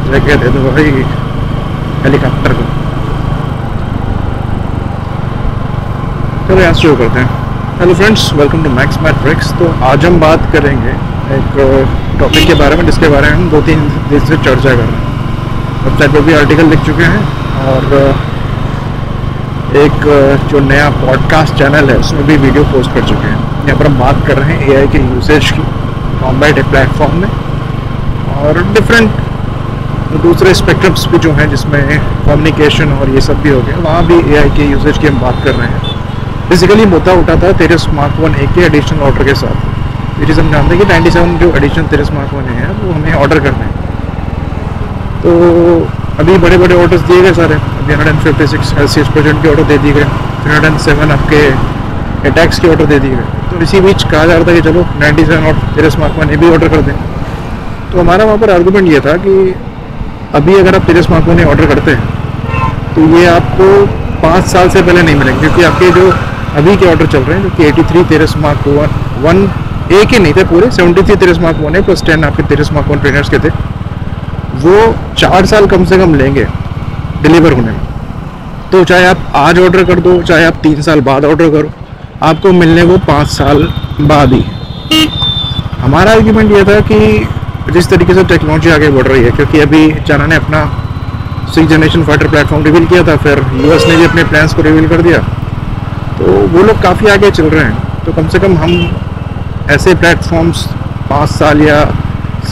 जगह दे दो भाई हेलीकॉप्टर को। चलो यहाँ शुरू करते हैं। Hello friends, welcome to Max Math Tricks. तो आज हम बात करेंगे एक टॉपिक के बारे में जिसके बारे में हम 2-3 दिन से चर्चा कर रहे हैं। वेबसाइट पर भी आर्टिकल लिख चुके हैं और एक जो नया पॉडकास्ट चैनल है उसमें भी वीडियो पोस्ट कर चुके हैं। यहाँ पर हम बात कर रहे हैं एआई के यूसेज की कॉम्बैट प्लेटफॉर्म में और डिफरेंट दूसरे स्पेक्ट्रम्स भी जो हैं जिसमें कम्युनिकेशन और ये सब भी हो गया, वहाँ भी एआई के यूसेज की हम बात कर रहे हैं। बेसिकली मुद्दा उठा था तेरे स्मार्टफोन एक के एडिशनल ऑर्डर के साथ। ये हम जानते हैं कि 97 जो एडिशन तेरे स्मार्टफोन है वो हमें ऑर्डर करना है। तो अभी बड़े बड़े ऑर्डर्स दिए गए सारे। अभी 156 LCS प्रेजेंट के ऑर्डर दे दिए गए, 307 आपके अटैक्स के ऑर्डर दे दिए गए। तो इसी बीच कहा जा रहा था कि चलो 97 और तेरे स्मार्टफोन ये भी ऑर्डर कर दें। तो हमारा वहाँ पर आर्गूमेंट ये था कि अभी अगर आप तेरे स्मार्टफोन ऑर्डर करते हैं तो ये आपको 5 साल से पहले नहीं मिलेंगे, क्योंकि आपके जो अभी के ऑर्डर चल रहे हैं जो कि 83 तेरे स्मार्टफोन एक ही नहीं थे पूरे 73 तेरे स्मार्टफोन है प्लस 10 आपके तेरे स्मार्टफोन ट्रेनर्स के थे, वो 4 साल कम से कम लेंगे डिलीवर होने में। तो चाहे आप आज ऑर्डर कर दो, चाहे आप 3 साल बाद ऑर्डर करो, आपको मिलने वो 5 साल बाद ही। हमारा आर्ग्यूमेंट ये था कि जिस तरीके से टेक्नोलॉजी आगे बढ़ रही है, क्योंकि अभी चाइना ने अपना 6th generation fighter platform reveal किया था, फिर यूएस ने भी अपने प्लान्स को रिवील कर दिया, तो वो लोग काफ़ी आगे चल रहे हैं। तो कम से कम हम ऐसे प्लेटफॉर्म्स 5 साल या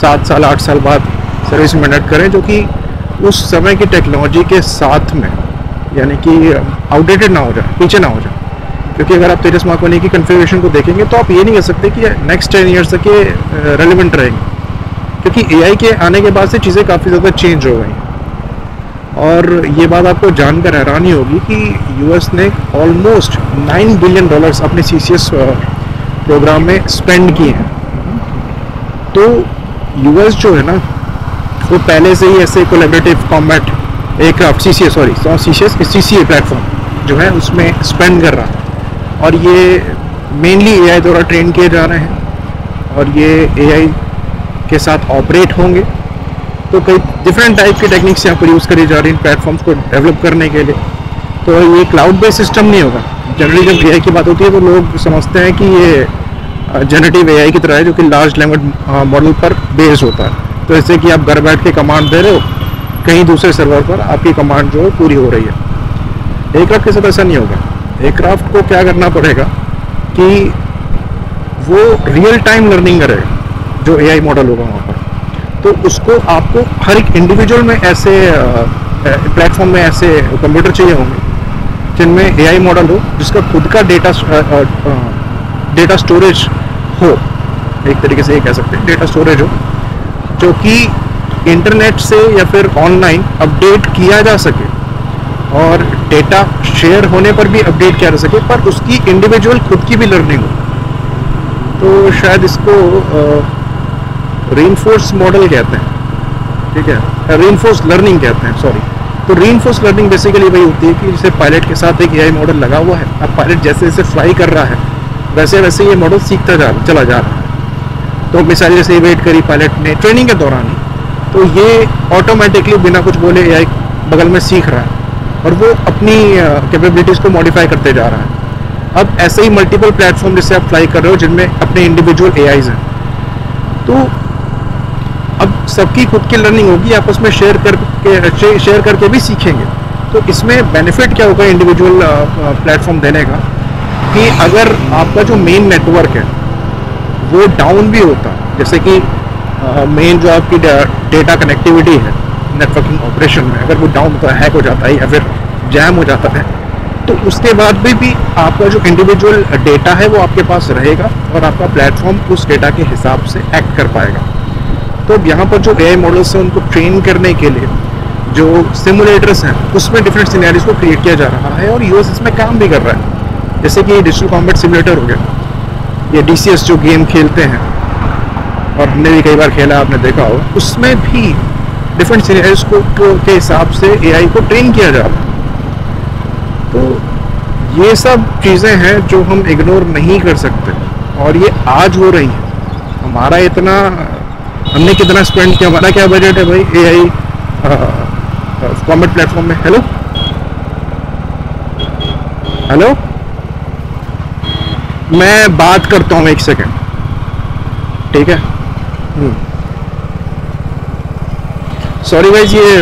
7 साल 8 साल बाद सर्विस में ऐड करें जो कि उस समय की टेक्नोलॉजी के साथ में, यानी कि आउटडेटेड ना हो जाए, पीछे ना हो जाए। क्योंकि अगर आप तेरे स्मार्टफोन की कन्फिगरेशन को देखेंगे तो आप ये नहीं कह सकते कि नेक्स्ट 10 ईयर्स तक ये रेलिवेंट रहेंगे, क्योंकि एआई के आने के बाद से चीज़ें काफ़ी ज़्यादा चेंज हो गई हैं। और ये बात आपको जानकर हैरानी होगी कि यूएस ने ऑलमोस्ट $9 बिलियन अपने CCS प्रोग्राम में स्पेंड किए हैं। तो यूएस जो है ना वो पहले से ही ऐसे collaborative combat aircraft CCA platform जो है उसमें स्पेंड कर रहा है, और ये मेनली एआई द्वारा ट्रेन किए जा रहे हैं और ये एआई के साथ ऑपरेट होंगे। तो कई डिफरेंट टाइप की टेक्निक्स यहाँ पर यूज़ करी जा रही हैं प्लेटफॉर्म्स को डेवलप करने के लिए। तो ये क्लाउड बेस्ड सिस्टम नहीं होगा। जनरली जब एआई की बात होती है तो लोग समझते हैं कि ये जनरेटिव एआई की तरह है जो कि लार्ज लैंग्वेज मॉडल पर बेस्ड होता है। तो जैसे कि आप घर बैठ के कमांड दे रहे हो, कहीं दूसरे सर्वर पर आपकी कमांड जो है पूरी हो रही है। एयरक्राफ्ट के साथ ऐसा नहीं होगा। एयरक्राफ्ट को क्या करना पड़ेगा कि वो रियल टाइम लर्निंग करेगा जो एआई मॉडल होगा वहाँ पर। तो उसको आपको हर एक इंडिविजुअल में ऐसे प्लेटफॉर्म में ऐसे कंप्यूटर चाहिए होंगे जिनमें एआई मॉडल हो, जिसका खुद का डेटा स्टोरेज हो। एक तरीके से ये कह सकते हैं डेटा स्टोरेज हो जो कि इंटरनेट से या फिर ऑनलाइन अपडेट किया जा सके, और डेटा शेयर होने पर भी अपडेट किया जा सके, पर उसकी इंडिविजुअल खुद की भी लर्निंग हो। तो शायद इसको रीइंफोर्स मॉडल कहते हैं, ठीक है, रीइंफोर्स लर्निंग कहते हैं, सॉरी। तो रीइंफोर्स लर्निंग बेसिकली वही होती है कि जैसे पायलट के साथ एक एआई मॉडल लगा हुआ है, अब पायलट जैसे जैसे फ्लाई कर रहा है वैसे वैसे ये मॉडल सीखता चला जा रहा है। तो मिसाल जैसे वेट करी पायलट ने ट्रेनिंग के दौरान ही, तो ये ऑटोमेटिकली बिना कुछ बोले एआई बगल में सीख रहा है और वो अपनी कैपेबिलिटीज़ को मॉडिफाई करते जा रहा है। अब ऐसे ही मल्टीपल प्लेटफॉर्म जैसे आप फ्लाई कर रहे हो जिनमें अपने इंडिविजुअल एआईज हैं, तो अब सबकी खुद की लर्निंग होगी, आपस में शेयर करके भी सीखेंगे। तो इसमें बेनिफिट क्या होगा इंडिविजुअल प्लेटफॉर्म देने का कि अगर आपका जो मेन नेटवर्क है वो डाउन भी होता है, जैसे कि मेन जो आपकी डेटा कनेक्टिविटी है नेटवर्किंग ऑपरेशन में, अगर वो डाउन होता है, हैक हो जाता है या फिर जैम हो जाता है, तो उसके बाद भी आपका जो इंडिविजुअल डेटा है वो आपके पास रहेगा और आपका प्लेटफॉर्म उस डेटा के हिसाब से एक्ट कर पाएगा। तो यहाँ पर जो एआई मॉडल्स हैं उनको ट्रेन करने के लिए जो सिमुलेटर्स हैं उसमें डिफरेंट सिनेरियोज को क्रिएट किया जा रहा है, और यूएस इसमें काम भी कर रहा है। जैसे कि डिजिटल कॉम्बैट सिमुलेटर हो गया, ये DCS जो गेम खेलते हैं और हमने भी कई बार खेला, आपने देखा हो, उसमें भी डिफरेंट सिनेरियोज के हिसाब से एआई को ट्रेन किया जा रहा है। तो ये सब चीज़ें हैं जो हम इग्नोर नहीं कर सकते, और ये आज हो रही है। हमारा इतना हमने कितना स्पेंड किया, हमारा क्या बजट है भाई एआई कॉमेट प्लेटफॉर्म में। हेलो हेलो, मैं बात करता हूँ 1 सेकेंड, ठीक है। सॉरी गाइज, ये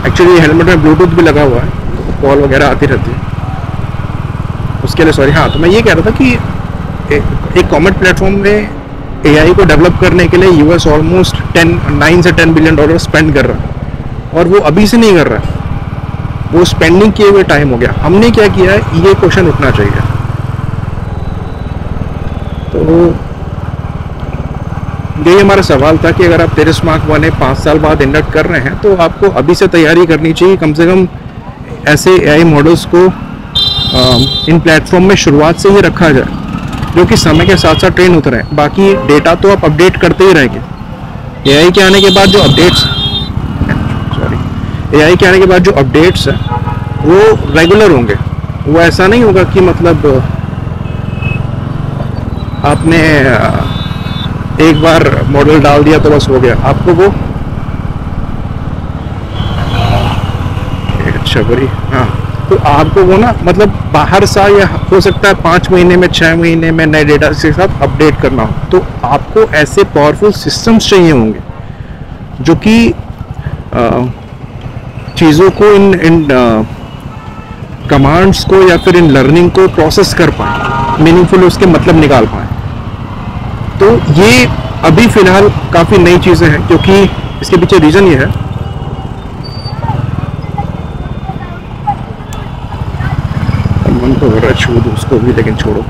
एक्चुअली हेलमेट में ब्लूटूथ भी लगा हुआ है, कॉल वगैरह आती रहती है, उसके लिए सॉरी। हाँ, तो मैं ये कह रहा था कि एक कॉमेट प्लेटफॉर्म में एआई को डेवलप करने के लिए यूएस ऑलमोस्ट 9 से 10 बिलियन डॉलर स्पेंड कर रहा है, और वो अभी से नहीं कर रहा है, वो स्पेंडिंग किए हुए टाइम हो गया। हमने क्या किया है, ये क्वेश्चन उठना चाहिए। तो यही हमारा सवाल था कि अगर आप तेरस मार्क 1 5 साल बाद इंडक्ट कर रहे हैं, तो आपको अभी से तैयारी करनी चाहिए, कम से कम ऐसे एआई मॉडल्स को इन प्लेटफॉर्म में शुरुआत से ही रखा जाए, जो कि समय के साथ साथ ट्रेन होते रहे। बाकी डेटा तो आप अपडेट करते ही रहेंगे। एआई के आने के बाद जो अपडेट्स हैं वो रेगुलर होंगे। वो ऐसा नहीं होगा कि मतलब आपने एक बार मॉडल डाल दिया तो बस हो गया। आपको वो अच्छा बड़ी, हाँ, तो आपको वो ना मतलब बाहर सा, या हो सकता है 5 महीने में 6 महीने में नए डेटा के साथ अपडेट करना हो, तो आपको ऐसे पावरफुल सिस्टम्स चाहिए होंगे जो कि चीज़ों को इन कमांड्स को या फिर इन लर्निंग को प्रोसेस कर पाए, मीनिंगफुल उसके मतलब निकाल पाए। तो ये अभी फ़िलहाल काफ़ी नई चीज़ें हैं, क्योंकि इसके पीछे रीज़न ये है, मन तो हो रहा है छू दो उसको भी, लेकिन छोड़ो।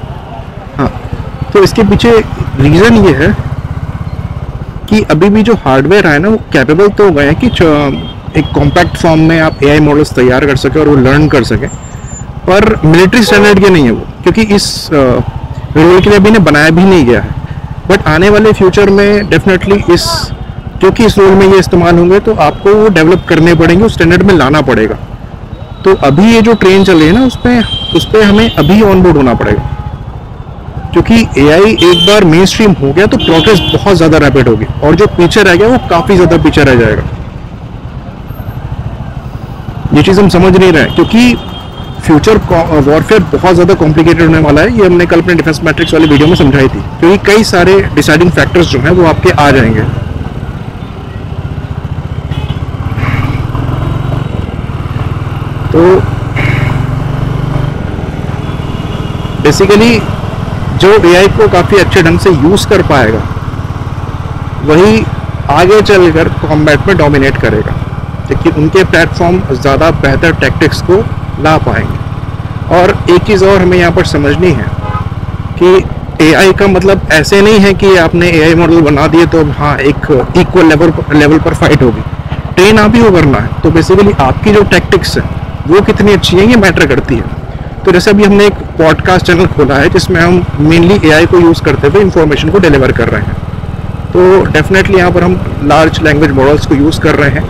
हाँ, तो इसके पीछे रीज़न ये है कि अभी भी जो हार्डवेयर है ना, वो कैपेबल तो हो गए हैं कि एक कॉम्पैक्ट फॉर्म में आप एआई मॉडल्स तैयार कर सके और वो लर्न कर सके, पर मिलिट्री स्टैंडर्ड के नहीं है वो, क्योंकि इस रोल के लिए अभी ने बनाया भी नहीं गया है। बट आने वाले फ्यूचर में डेफिनेटली क्योंकि इस रोल में ये इस्तेमाल होंगे, तो आपको वो डेवलप करने पड़ेंगे, उस स्टैंडर्ड में लाना पड़ेगा। तो अभी ये जो ट्रेन चल रही है ना, उस पर हमें अभी ऑन बोर्ड होना पड़ेगा, क्योंकि एआई एक बार मेन स्ट्रीम हो गया तो प्रोग्रेस बहुत ज़्यादा रैपिड होगी, और जो पीछे रह गया वो काफ़ी ज़्यादा पीछे रह जाएगा। ये चीज़ हम समझ नहीं रहे हैं, क्योंकि फ्यूचर वॉरफेयर बहुत ज़्यादा कॉम्प्लिकेटेड होने वाला है। ये हमने कल अपने डिफेंस मैट्रिक्स वाली वीडियो में समझाई थी, क्योंकि कई सारे डिसाइडिंग फैक्टर्स जो हैं वो आपके आ जाएंगे। तो बेसिकली जो एआई को काफ़ी अच्छे ढंग से यूज़ कर पाएगा, वही आगे चलकर कॉम्बैट में डोमिनेट करेगा, क्योंकि उनके प्लेटफॉर्म ज़्यादा बेहतर टैक्टिक्स को ला पाएंगे। और एक चीज़ और हमें यहाँ पर समझनी है कि एआई का मतलब ऐसे नहीं है कि आपने एआई मॉडल बना दिए तो हाँ एक इक्वल लेवल पर फाइट होगी। ट्रेन आप ही को करना है, तो बेसिकली आपकी जो टैक्टिक्स है वो कितनी अच्छी है ये मैटर करती है। तो जैसे अभी हमने एक पॉडकास्ट चैनल खोला है जिसमें हम मेनली एआई को यूज़ करते हुए इंफॉर्मेशन को डिलीवर कर रहे हैं। तो डेफिनेटली यहाँ पर हम लार्ज लैंग्वेज मॉडल्स को यूज़ कर रहे हैं,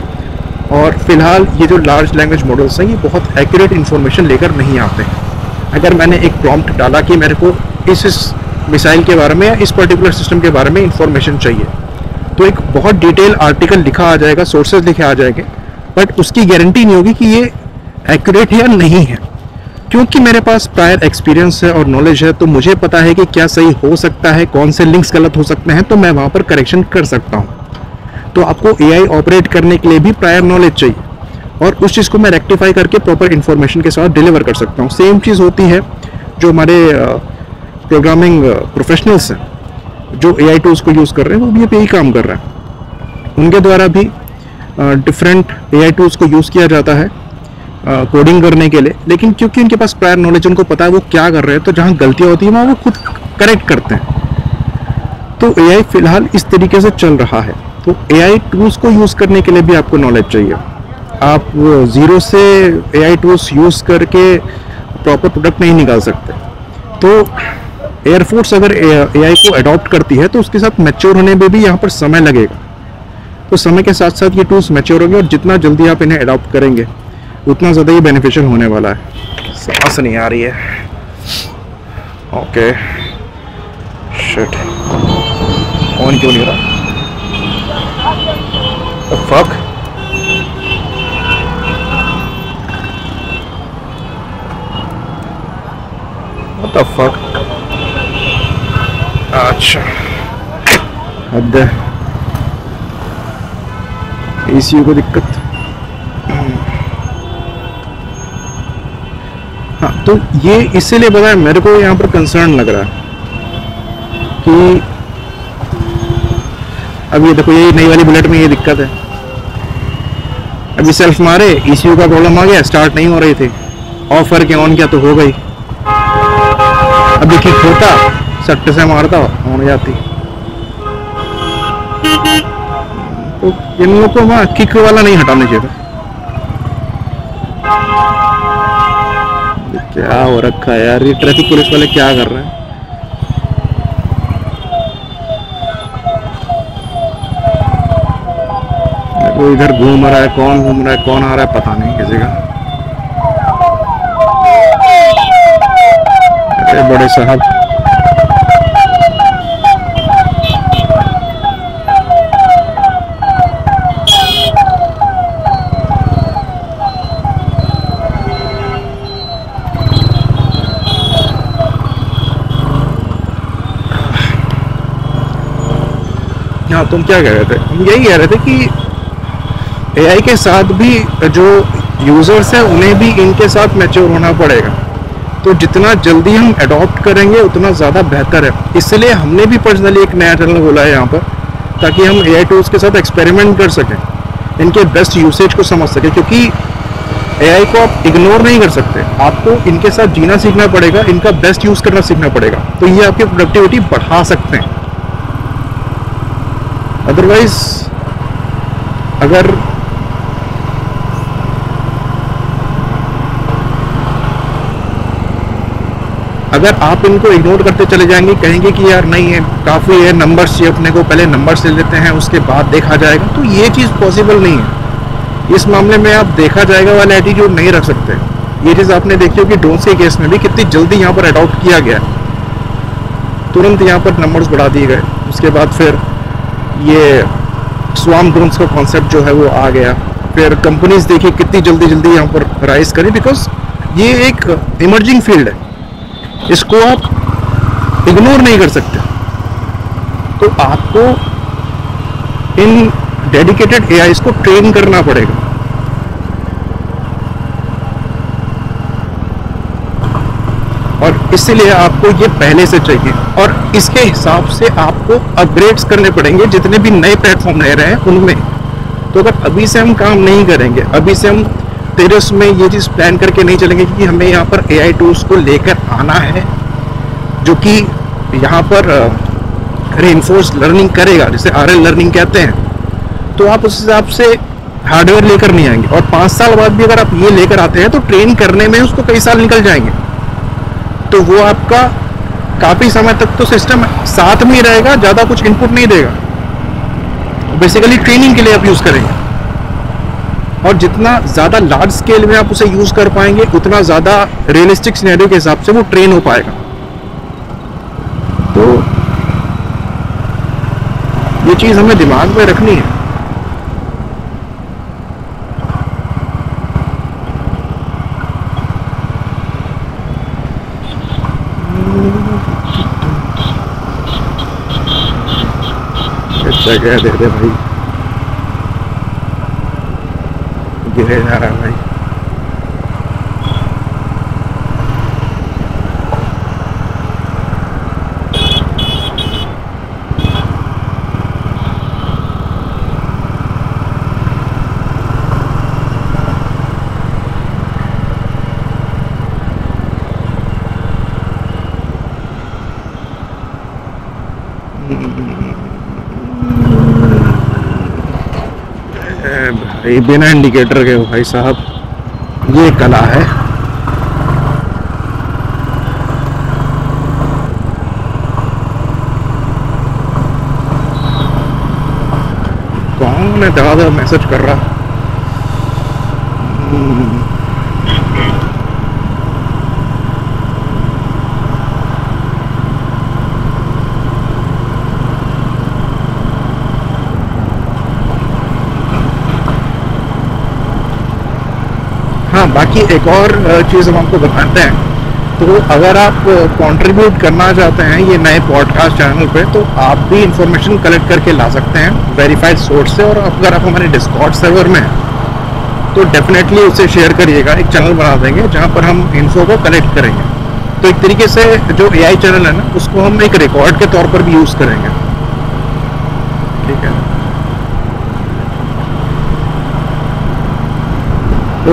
और फिलहाल ये जो लार्ज लैंग्वेज मॉडल्स हैं ये बहुत एक्यूरेट इन्फॉर्मेशन लेकर नहीं आते हैं। अगर मैंने एक प्रॉम्प्ट डाला कि मेरे को इस मिसाइल के बारे में या इस पर्टिकुलर सिस्टम के बारे में इंफॉर्मेशन चाहिए, तो एक बहुत डिटेल आर्टिकल लिखा आ जाएगा, सोर्सेज लिखे आ जाएंगे, बट उसकी गारंटी नहीं होगी कि ये एक्यूरेट है या नहीं है। क्योंकि मेरे पास प्रायर एक्सपीरियंस है और नॉलेज है, तो मुझे पता है कि क्या सही हो सकता है, कौन से लिंक्स गलत हो सकते हैं, तो मैं वहाँ पर करेक्शन कर सकता हूँ। तो आपको एआई ऑपरेट करने के लिए भी प्रायर नॉलेज चाहिए, और उस चीज़ को मैं रेक्टिफाई करके प्रॉपर इन्फॉर्मेशन के साथ डिलीवर कर सकता हूँ। सेम चीज़ होती है जो हमारे प्रोग्रामिंग प्रोफेशनल्स हैं, जो एआई टूल्स को यूज़ कर रहे हैं, वो भी यही काम कर रहे हैं। उनके द्वारा भी डिफरेंट एआई टूल्स को यूज़ किया जाता है कोडिंग करने के लिए, लेकिन क्योंकि उनके पास प्रायर नॉलेज, उनको पता है वो क्या कर रहे हैं, तो जहाँ गलतियाँ होती हैं वहाँ वो खुद करेक्ट करते हैं। तो एआई फिलहाल इस तरीके से चल रहा है। तो एआई टूल्स को यूज़ करने के लिए भी आपको नॉलेज चाहिए। आप ज़ीरो से एआई टूल्स यूज़ करके प्रॉपर प्रोडक्ट नहीं निकाल सकते। तो एयरफोर्स अगर एआई को अडॉप्ट करती है तो उसके साथ मैच्योर होने में भी यहाँ पर समय लगेगा। तो समय के साथ साथ ये टूल्स मैच्योर होंगे, और जितना जल्दी आप इन्हें अडॉप्ट करेंगे उतना ज़्यादा ये बेनिफिशियल होने वाला है। सांस नहीं आ रही है, ओके शिट, ऑन क्यों नहीं रहा? The fuck? What the fuck? अच्छा, हद है। ECU को दिक्कत। हाँ, तो ये इसीलिए बताया मेरे को यहाँ पर कंसर्न लग रहा है कि अब ये देखो, ये नई वाली बुलेट में ये दिक्कत है। अभी सेल्फ मारे, ECU का प्रॉब्लम आ गया, स्टार्ट नहीं हो रही थी। ऑफ करके ऑन किया तो हो गई। अभी किक होता, सट्टे से मारता, हो जाती। तो इन लोगों को वहाँ किक वाला नहीं हटाना चाहिए। क्या हो रखा है यार, ये ट्रैफिक पुलिस वाले क्या कर रहे हैं? वो इधर घूम रहा है, कौन घूम रहा है, कौन आ रहा है, पता नहीं किसी का। अरे बड़े साहब, हाँ तुम क्या कह रहे थे? हम यही कह रहे थे कि AI के साथ भी जो यूजर्स हैं उन्हें भी इनके साथ मैच्योर होना पड़ेगा। तो जितना जल्दी हम अडॉप्ट करेंगे उतना ज़्यादा बेहतर है। इसलिए हमने भी पर्सनली एक नया चैनल खोला है यहाँ पर, ताकि हम AI टूल्स के साथ एक्सपेरिमेंट कर सकें, इनके बेस्ट यूसेज को समझ सकें। क्योंकि AI को आप इग्नोर नहीं कर सकते, आपको इनके साथ जीना सीखना पड़ेगा, इनका बेस्ट यूज़ करना सीखना पड़ेगा। तो ये आपकी प्रोडक्टिविटी बढ़ा सकते हैं। अदरवाइज अगर आप इनको इग्नोर करते चले जाएंगे, कहेंगे कि यार नहीं है, काफ़ी है, नंबर्स चाहिए अपने को, पहले नंबर्स ले लेते हैं उसके बाद देखा जाएगा, तो ये चीज़ पॉसिबल नहीं है। इस मामले में आप देखा जाएगा वाला एटीट्यूड नहीं रख सकते। ये चीज़ आपने देखी होगी ड्रोन्स के केस में भी, कितनी जल्दी यहाँ पर अडॉप्ट किया गया, तुरंत यहाँ पर नंबर्स बढ़ा दिए गए। उसके बाद फिर ये स्वार्म ड्रोन्स का कॉन्सेप्ट जो है वो आ गया। फिर कंपनीज देखिए कितनी जल्दी जल्दी यहाँ पर राइज करी, बिकॉज ये एक इमर्जिंग फील्ड है, इसको आप इग्नोर नहीं कर सकते। तो आपको इन डेडिकेटेड AIs को ट्रेन करना पड़ेगा। और इसलिए आपको ये पहले से चाहिए, और इसके हिसाब से आपको अपग्रेड्स करने पड़ेंगे जितने भी नए प्लेटफॉर्म रह रहे हैं उनमें। तो अगर अभी से हम काम नहीं करेंगे, अभी से हम तेरस में ये चीज़ प्लान करके नहीं चलेंगे कि हमें यहाँ पर AI टूल्स को लेकर आना है जो कि यहाँ पर रेनफोर्स लर्निंग करेगा, जिसे RL लर्निंग कहते हैं, तो आप उस हिसाब से हार्डवेयर लेकर नहीं आएंगे। और 5 साल बाद भी अगर आप ये लेकर आते हैं तो ट्रेन करने में उसको कई साल निकल जाएंगे। तो वो आपका काफ़ी समय तक तो सिस्टम साथ में ही रहेगा, ज़्यादा कुछ इनपुट नहीं देगा, बेसिकली ट्रेनिंग के लिए आप यूज़ करेंगे। और जितना ज़्यादा लार्ज स्केल में आप उसे यूज़ कर पाएंगे, उतना ज़्यादा रियलिस्टिक सिनेरियो के हिसाब से वो ट्रेन हो पाएगा। तो ये चीज़ हमें दिमाग में रखनी है। जगह दे दे भाई, गिरे जा रहा है भाई। भाई बिना इंडिकेटर के भाई साहब, ये कला है। कौन है दादा मैसेज कर रहा? हाँ, बाकी एक और चीज़ हम आपको बताते हैं। तो अगर आप कंट्रीब्यूट करना चाहते हैं ये नए पॉडकास्ट चैनल पे, तो आप भी इंफॉर्मेशन कलेक्ट करके ला सकते हैं वेरीफाइड सोर्स से। और अगर आप हमारे डिस्कॉर्ड सर्वर में हैं तो डेफिनेटली उसे शेयर करिएगा। एक चैनल बना देंगे जहाँ पर हम इन्फो को कलेक्ट करेंगे। तो एक तरीके से जो AI चैनल है ना, उसको हम एक रिकॉर्ड के तौर पर भी यूज़ करेंगे। ठीक है, तो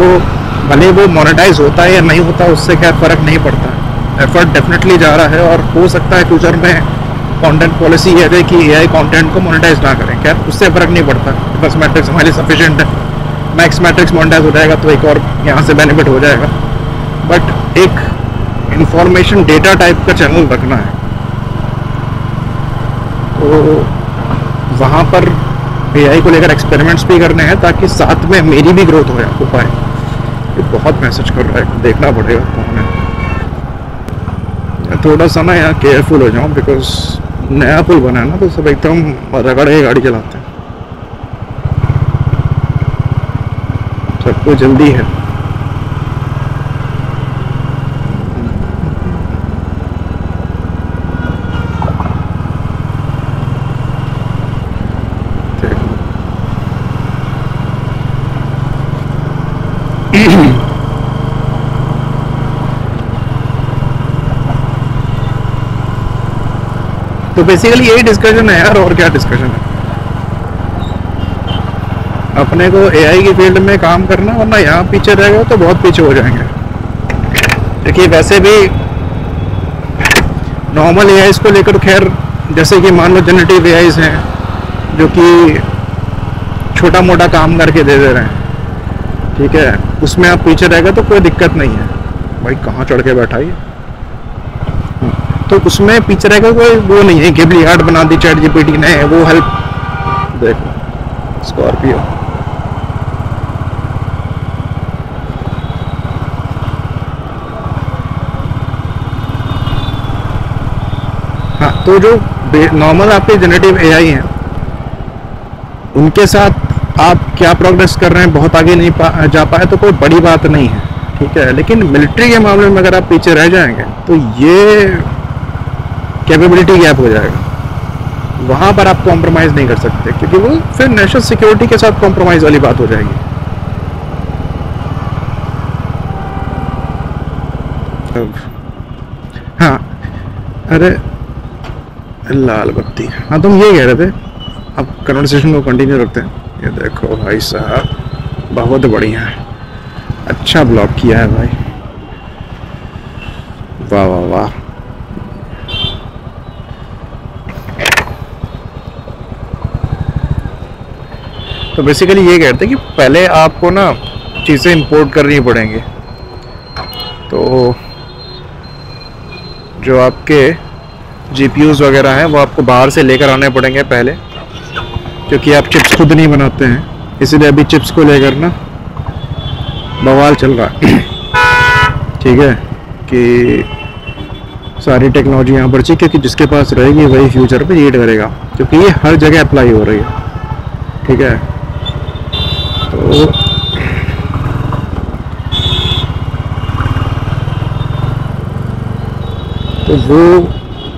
भले वो मोनेटाइज होता है या नहीं होता, उससे क्या फ़र्क नहीं पड़ता। एफर्ट डेफिनेटली जा रहा है और हो सकता है फ्यूचर में कंटेंट पॉलिसी ये है कि AI कंटेंट को मोनेटाइज ना करें। खैर, उससे फ़र्क नहीं पड़ता, बस मैट्रिक्स हमारे लिए सफिशिएंट है। मैक्स मैट्रिक्स मोनेटाइज हो जाएगा तो एक और यहाँ से बेनिफिट हो जाएगा। बट एक इंफॉर्मेशन डेटा टाइप का चैनल रखना है, तो वहाँ पर AI को लेकर एक्सपेरिमेंट्स भी करने हैं ताकि साथ में मेरी भी ग्रोथ हो पाए। ये बहुत मैसेज कर रहा है, देखना पड़ेगा कौन है। थोड़ा सा ना यहाँ केयरफुल हो जाऊँ, बिकॉज नया पुल बना है ना, तो सब एकदम रगड़ के गाड़ी चलाते हैं, सबको जल्दी है। तो बेसिकली यही डिस्कशन है यार, और क्या डिस्कशन है। अपने को AI की फील्ड में काम करना, वरना यहाँ पीछे रह गए तो बहुत पीछे हो जाएंगे। देखिए, वैसे भी नॉर्मल AIs को लेकर, खैर जैसे कि मान लो जनरेटिव AIs हैं जो कि छोटा मोटा काम करके दे रहे हैं, ठीक है, उसमें आप पीछे रह गए तो कोई दिक्कत नहीं है। भाई कहाँ चढ़ के बैठा है, तो उसमें पीछे रह गए कोई वो नहीं है। गिबली आर्ट बना दी चैट GPT ने, वो हेल्प। देखो स्कॉर्पियो, हाँ, तो जो नॉर्मल आपके जनरेटिव AI हैं, उनके साथ आप क्या प्रोग्रेस कर रहे हैं, बहुत आगे नहीं जा पाए तो कोई बड़ी बात नहीं है, ठीक है। लेकिन मिलिट्री के मामले में अगर आप पीछे रह जाएंगे तो ये कैपेबिलिटी गैप हो जाएगा। वहाँ पर आप कॉम्प्रोमाइज़ नहीं कर सकते, क्योंकि वो फिर नेशनल सिक्योरिटी के साथ कॉम्प्रोमाइज़ वाली बात हो जाएगी। हाँ, अरे लाल बत्ती, हाँ तुम ये कह रहे थे। अब कन्वर्सेशन को कंटिन्यू रखते हैं। ये देखो भाई साहब, बहुत बढ़िया है, अच्छा ब्लॉग किया है भाई, वाह वाह वाह। तो बेसिकली ये कहते हैं कि पहले आपको ना चीज़ें इंपोर्ट करनी पड़ेंगी। तो जो आपके GPUs वगैरह हैं वो आपको बाहर से लेकर आने पड़ेंगे पहले, क्योंकि आप चिप्स खुद नहीं बनाते हैं। इसीलिए अभी चिप्स को लेकर ना बवाल चल रहा है, ठीक है, कि सारी टेक्नोलॉजी यहाँ पर चाहिए, क्योंकि जिसके पास रहेगी वही फ्यूचर पे लीड करेगा, क्योंकि ये हर जगह अप्लाई हो रही है, ठीक है। तो वो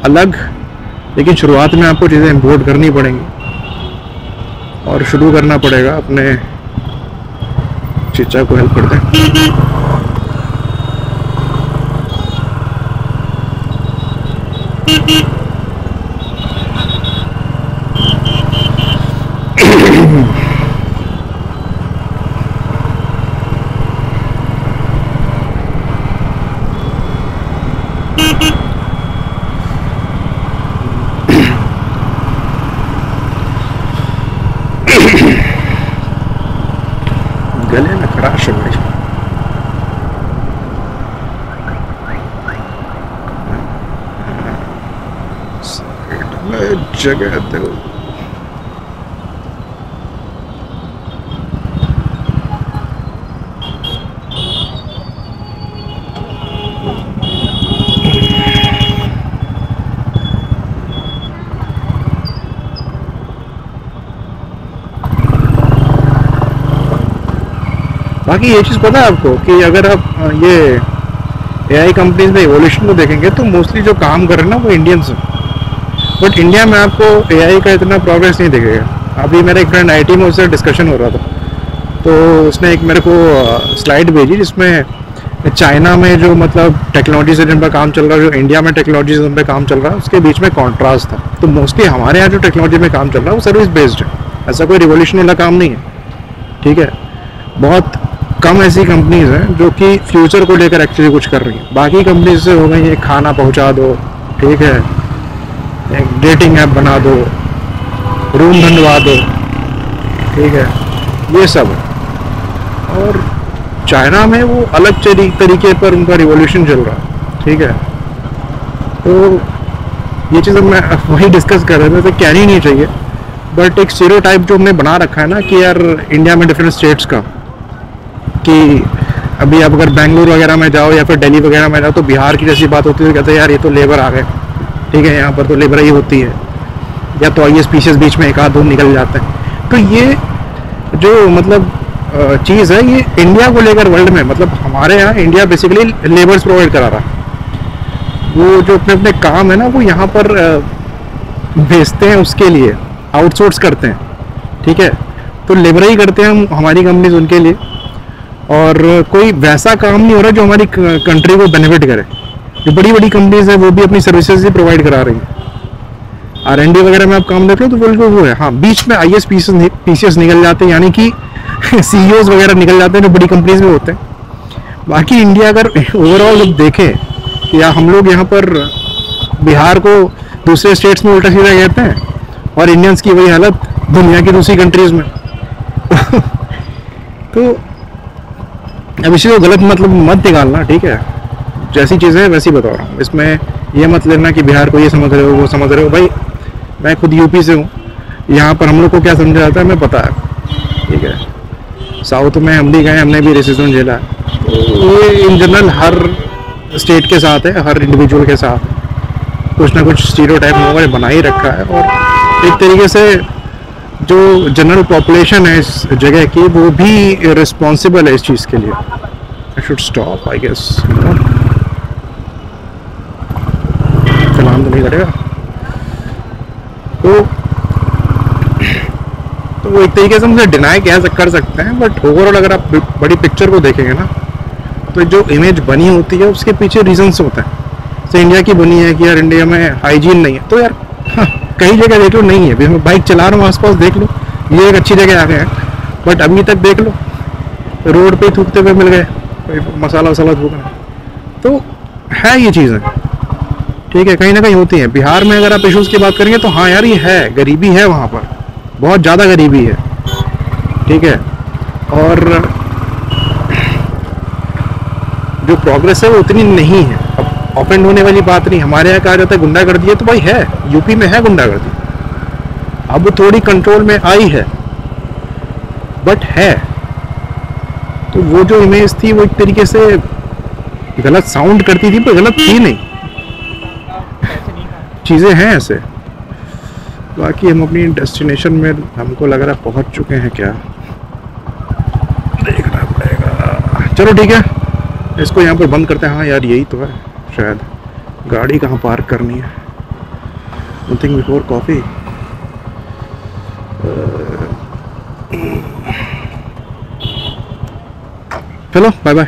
अलग, लेकिन शुरुआत में आपको चीज़ें इंपोर्ट करनी पड़ेंगी और शुरू करना पड़ेगा। अपने चीचा को हेल्प करते हैं। गले में खराश है भाई। जगह दो। बाकी ये चीज़ पता है आपको कि अगर आप ये एआई कंपनीज में इवोल्यूशन को देखेंगे तो मोस्टली जो काम कर रहे हैं ना वो इंडियंस हैं, बट इंडिया में आपको एआई का इतना प्रोग्रेस नहीं दिखेगा। अभी मेरा एक फ्रेंड आईटी में उससे डिस्कशन हो रहा था, तो उसने एक मेरे को स्लाइड भेजी जिसमें चाइना में जो मतलब टेक्नोलॉजी से जिन पर काम चल रहा है, जो इंडिया में टेक्नोलॉजी से जिन पर काम चल रहा है, उसके बीच में कॉन्ट्रास्ट था। तो मोस्टली हमारे यहाँ जो टेक्नोलॉजी में काम चल रहा है वो सर्विस बेस्ड है, ऐसा कोई रिवोल्यूशन वाला काम नहीं है। ठीक है, बहुत कम ऐसी कंपनीज हैं जो कि फ्यूचर को लेकर एक्चुअली कुछ कर रही हैं। बाकी कंपनीज से हो गई ये खाना पहुंचा दो, ठीक है, एक डेटिंग ऐप बना दो, रूम ढूंढवा दो, ठीक है, ये सब है। और चाइना में वो अलग तरीके पर उनका रिवॉल्यूशन चल रहा है। ठीक है, तो ये चीज़ मैं वही डिस्कस कर रहे थे, तो कहनी नहीं चाहिए, बट एक स्टीरियोटाइप जो हमने बना रखा है ना कि यार इंडिया में डिफरेंट स्टेट्स का, कि अभी आप अगर बेंगलुरु वगैरह में जाओ या फिर दिल्ली वगैरह में जाओ तो बिहार की जैसी बात होती है, तो कहते हैं यार ये तो लेबर आ गए। ठीक है, यहाँ पर तो लेबर ही होती है, या तो आइए स्पीशीज बीच में एक आध दो निकल जाते हैं। तो ये जो मतलब चीज़ है ये इंडिया को लेकर वर्ल्ड में, मतलब हमारे यहाँ इंडिया बेसिकली लेबर्स प्रोवाइड करा रहा है। वो जो अपने अपने काम है ना वो यहाँ पर भेजते हैं, उसके लिए आउटसोर्स करते हैं। ठीक है, तो लेबर ही करते हैं हम, हमारी कंपनीज उनके लिए, और कोई वैसा काम नहीं हो रहा जो हमारी कंट्री को बेनिफिट करे। जो बड़ी बड़ी कंपनीज है वो भी अपनी सर्विसेज ही प्रोवाइड करा रही हैं। R&D वगैरह में आप काम देख लो तो बिल्कुल वो है। हाँ, बीच में IS PCS निकल जाते हैं, यानी कि CEOs वगैरह निकल जाते हैं जो बड़ी कंपनीज में होते हैं। बाकी इंडिया अगर ओवरऑल जब देखें कि या हम लोग यहाँ पर बिहार को दूसरे स्टेट्स में उल्टा सीधा कहते हैं, और इंडियंस की वही हालत दुनिया की दूसरी कंट्रीज में। तो अब इसी को गलत मतलब मत निकालना, ठीक है, जैसी चीज़ें है वैसी बता रहा हूँ। इसमें ये मत लेना कि बिहार को ये समझ रहे हो वो समझ रहे हो। भाई मैं खुद यूपी से हूँ, यहाँ पर हम लोग को क्या समझा जाता है हमें पता है। ठीक है, साउथ में हम भी गए, हमने भी रेसिज्म झेला है। तो ये इन जनरल हर स्टेट के साथ है, हर इंडिविजुअल के साथ कुछ ना कुछ स्टीरियोटाइप लोगों ने बना ही रखा है। और एक तरीके से जो जनरल पॉपुलेशन है इस जगह की वो भी रिस्पॉन्सिबल है इस चीज़ के लिए। I should stop I guess, चलान तो नहीं करेगा। तो वो एक तरीके से मुझे डिनाई कर सकते हैं, बट ओवरऑल अगर आप बड़ी पिक्चर को देखेंगे ना तो जो इमेज बनी होती है उसके पीछे रीजंस होते हैं। जैसे इंडिया की बनी है कि यार इंडिया में हाइजीन नहीं है, तो यार कई जगह देख लो नहीं है। अभी मैं बाइक चला रहा हूँ आसपास देख लो, ये एक अच्छी जगह आ गए हैं, बट अभी तक देख लो रोड पे थूकते हुए मिल गए, मसाला वसाला थूकना। तो है ये चीज़ें, ठीक है, कहीं ना कहीं होती है। बिहार में अगर आप इशूज़ की बात करेंगे तो हाँ यार ये है, गरीबी है वहाँ पर, बहुत ज़्यादा गरीबी है। ठीक है, और जो प्रोग्रेस है वो उतनी नहीं है। अब ऑफेंड होने वाली बात नहीं, हमारे यहाँ कहा जाता है गुंडागर्दी है, तो भाई है, यूपी में है गुंडागर्दी, अब थोड़ी कंट्रोल में आई है, बट है। तो वो जो इमेज थी वो एक तरीके से गलत साउंड करती थी, पर गलत थी नहीं, चीज़ें हैं ऐसे। बाकी हम अपनी डेस्टिनेशन में हमको लग रहा है पहुंच चुके हैं क्या, देखना पड़ेगा। चलो ठीक है, इसको यहाँ पर बंद करते हैं। हाँ यार यही तो है शायद, गाड़ी कहाँ पार्क करनी है। Nothing before coffee. चलो बाय बाय।